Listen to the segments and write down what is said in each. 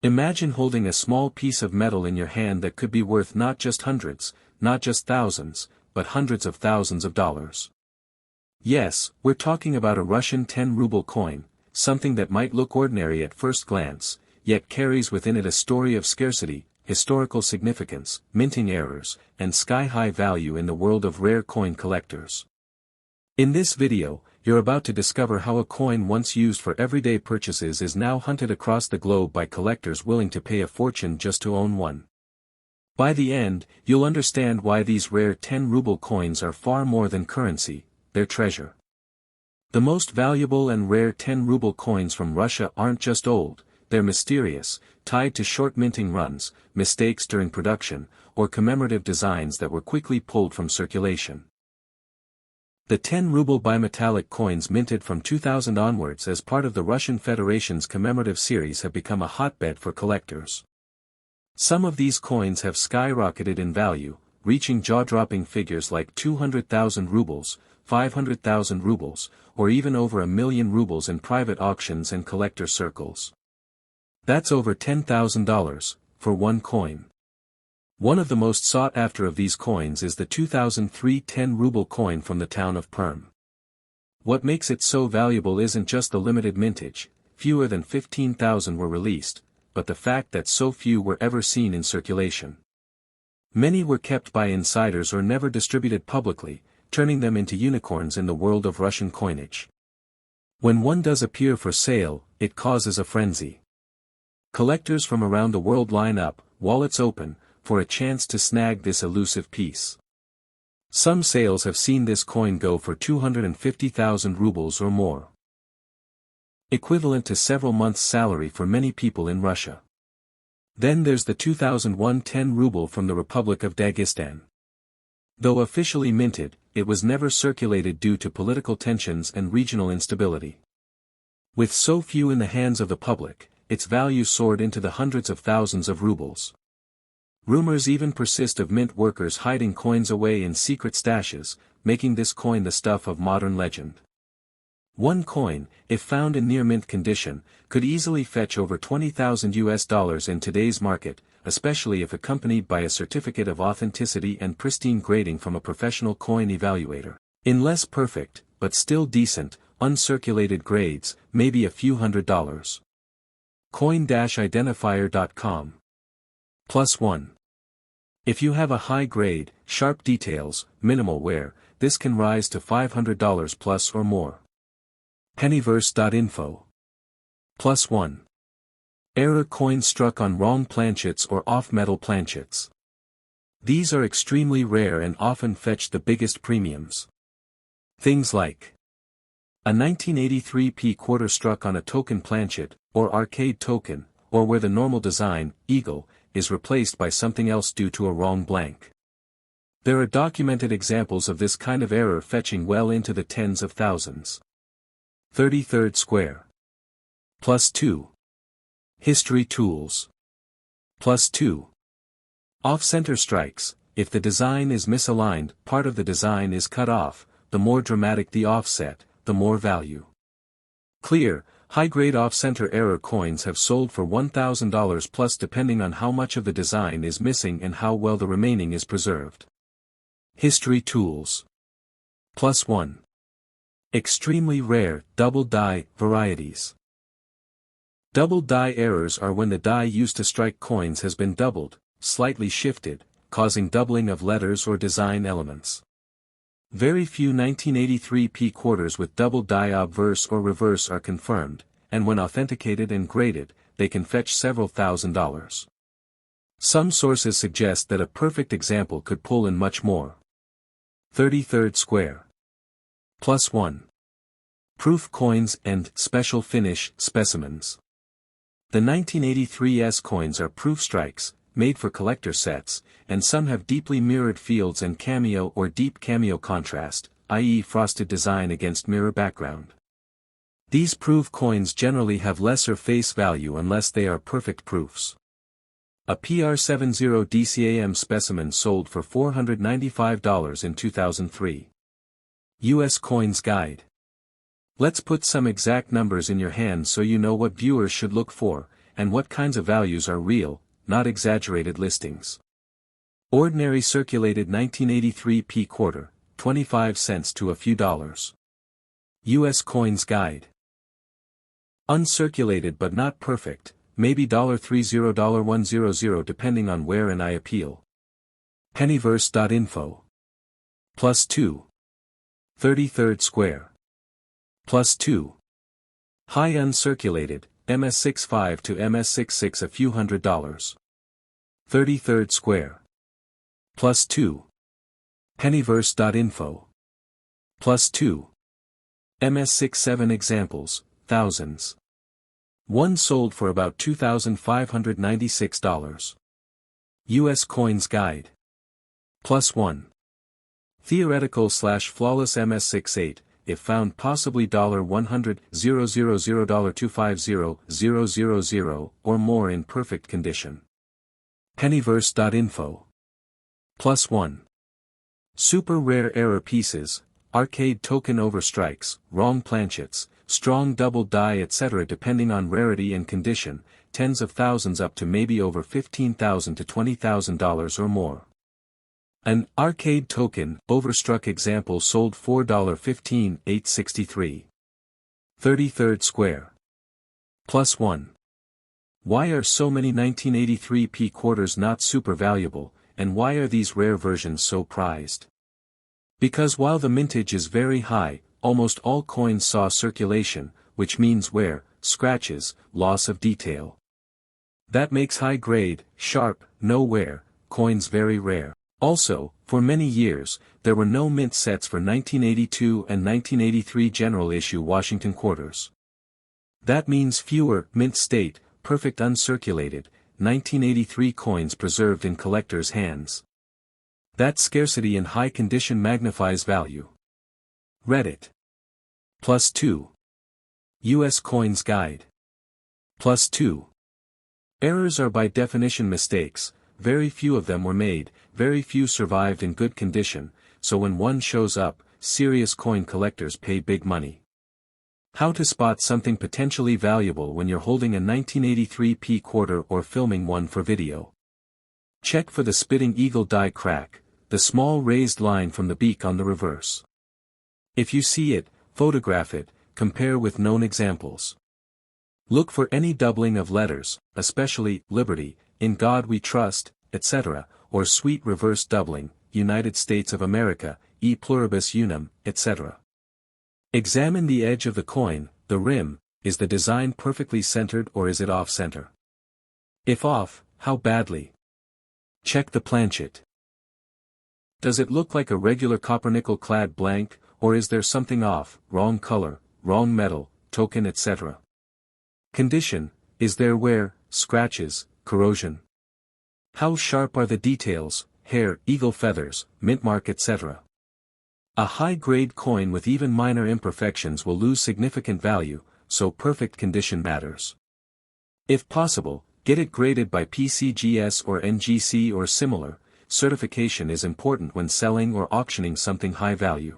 Imagine holding a small piece of metal in your hand that could be worth not just hundreds, not just thousands, but hundreds of thousands of dollars. Yes, we're talking about a Russian 10-ruble coin, something that might look ordinary at first glance, yet carries within it a story of scarcity, historical significance, minting errors, and sky-high value in the world of rare coin collectors. In this video, you're about to discover how a coin once used for everyday purchases is now hunted across the globe by collectors willing to pay a fortune just to own one. By the end, you'll understand why these rare 10-ruble coins are far more than currency, they're treasure. The most valuable and rare 10-ruble coins from Russia aren't just old, they're mysterious, tied to short minting runs, mistakes during production, or commemorative designs that were quickly pulled from circulation. The 10-ruble bimetallic coins minted from 2000 onwards as part of the Russian Federation's commemorative series have become a hotbed for collectors. Some of these coins have skyrocketed in value, reaching jaw-dropping figures like 200,000 rubles, 500,000 rubles, or even over 1,000,000 rubles in private auctions and collector circles. That's over $10,000 for one coin. One of the most sought after of these coins is the 2003 10-ruble coin from the town of Perm. What makes it so valuable isn't just the limited mintage, fewer than 15,000 were released, but the fact that so few were ever seen in circulation. Many were kept by insiders or never distributed publicly, turning them into unicorns in the world of Russian coinage. When one does appear for sale, it causes a frenzy. Collectors from around the world line up, wallets open, for a chance to snag this elusive piece. Some sales have seen this coin go for 250,000 rubles or more. Equivalent to several months' salary for many people in Russia. Then there's the 2001 10-ruble from the Republic of Dagestan. Though officially minted, it was never circulated due to political tensions and regional instability. With so few in the hands of the public, its value soared into the hundreds of thousands of rubles. Rumors even persist of mint workers hiding coins away in secret stashes, making this coin the stuff of modern legend. One coin, if found in near mint condition, could easily fetch over $20,000 in today's market, especially if accompanied by a certificate of authenticity and pristine grading from a professional coin evaluator. In less perfect, but still decent, uncirculated grades, maybe a few $100s. Coin-identifier.com. +1. If you have a high grade, sharp details, minimal wear, this can rise to $500 plus or more. Pennyverse.info. +1. Error coin struck on wrong planchets or off-metal planchets. These are extremely rare and often fetch the biggest premiums. Things like a 1983 p-quarter struck on a token planchet, or arcade token, or where the normal design, eagle, is replaced by something else due to a wrong blank. There are documented examples of this kind of error fetching well into the tens of thousands. 33rd Square. +2. History tools. +2. Off-center strikes. If the design is misaligned, part of the design is cut off, the more dramatic the offset, the more value. Clear, high-grade off-center error coins have sold for $1,000 plus depending on how much of the design is missing and how well the remaining is preserved. History tools. +1. Extremely rare, double die, varieties. Double die errors are when the die used to strike coins has been doubled, slightly shifted, causing doubling of letters or design elements. Very few 1983 p-quarters with double die obverse or reverse are confirmed, and when authenticated and graded, they can fetch several $1,000s. Some sources suggest that a perfect example could pull in much more. 33rd Square. +1. Proof coins and special finish specimens. The 1983 S coins are proof strikes, made for collector sets, and some have deeply mirrored fields and cameo or deep cameo contrast, i.e. frosted design against mirror background. These proof coins generally have lesser face value unless they are perfect proofs. A PR70 DCAM specimen sold for $495 in 2003. U.S. Coins Guide. Let's put some exact numbers in your hands so you know what viewers should look for, and what kinds of values are real, not exaggerated listings. Ordinary circulated 1983 p quarter, 25 cents to a few dollars. U.S. Coins Guide. Uncirculated but not perfect, maybe $30 $100 depending on where and I appeal. Pennyverse.info. +2. 33rd square. +2. High uncirculated, MS65 to MS66 a few $100. 33rd square. +2. Pennyverse.info. +2. MS67 examples, thousands. One sold for about $2,596. U.S. Coins Guide. +1. Theoretical/flawless MS68, if found possibly $100,000 $250,000 or more in perfect condition. Pennyverse.info. +1. Super rare error pieces, arcade token overstrikes, wrong planchets, strong double die etc. depending on rarity and condition, tens of thousands up to maybe over $15,000 to $20,000 or more. An arcade token overstruck example sold $4.15 $8.63. 33rd square. +1. Why are so many 1983 p quarters not super valuable, and why are these rare versions so prized? Because while the mintage is very high, almost all coins saw circulation, which means wear, scratches, loss of detail. That makes high-grade, sharp, no wear, coins very rare. Also, for many years, there were no mint sets for 1982 and 1983 general issue Washington quarters. That means fewer mint state, perfect uncirculated, 1983 coins preserved in collectors' hands. That scarcity in high condition magnifies value. Reddit. +2. U.S. Coins Guide. +2. Errors are by definition mistakes, very few of them were made, very few survived in good condition, so when one shows up, serious coin collectors pay big money. How to spot something potentially valuable when you're holding a 1983 p quarter or filming one for video. Check for the spitting eagle die crack, the small raised line from the beak on the reverse. If you see it, photograph it, compare with known examples. Look for any doubling of letters, especially Liberty, In God We Trust, etc., or sweet reverse doubling, United States of America, E pluribus unum, etc. Examine the edge of the coin, the rim, is the design perfectly centered or is it off-center? If off, how badly? Check the planchet. Does it look like a regular copper-nickel-clad blank, or is there something off, wrong color, wrong metal, token etc.? Condition, is there wear, scratches, corrosion? How sharp are the details, hair, eagle feathers, mint mark etc.? A high-grade coin with even minor imperfections will lose significant value, so perfect condition matters. If possible, get it graded by PCGS or NGC or similar. Certification is important when selling or auctioning something high value.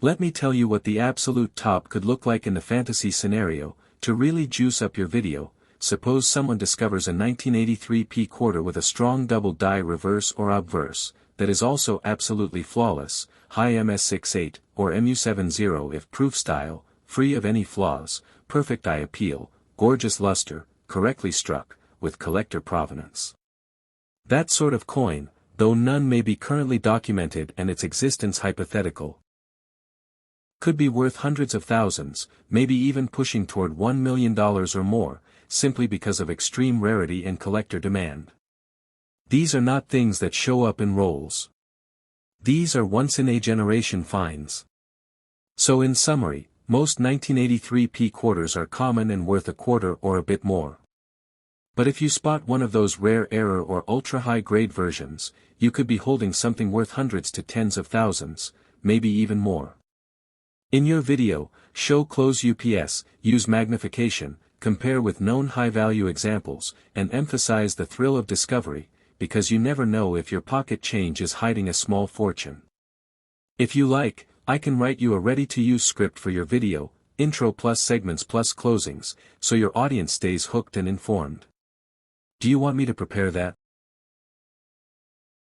Let me tell you what the absolute top could look like in the fantasy scenario. To really juice up your video, suppose someone discovers a 1983 p quarter with a strong double die reverse or obverse, that is also absolutely flawless, high MS68 or MU70 if proof style, free of any flaws, perfect eye appeal, gorgeous luster, correctly struck, with collector provenance. That sort of coin, though none may be currently documented and its existence hypothetical, could be worth hundreds of thousands, maybe even pushing toward $1 million or more, simply because of extreme rarity and collector demand. These are not things that show up in rolls. These are once-in-a-generation finds. So in summary, most 1983 p quarters are common and worth a quarter or a bit more. But if you spot one of those rare error or ultra-high-grade versions, you could be holding something worth hundreds to tens of thousands, maybe even more. In your video, show close UPS, use magnification, compare with known high-value examples, and emphasize the thrill of discovery, because you never know if your pocket change is hiding a small fortune. If you like, I can write you a ready-to-use script for your video, intro plus segments plus closings, so your audience stays hooked and informed. Do you want me to prepare that?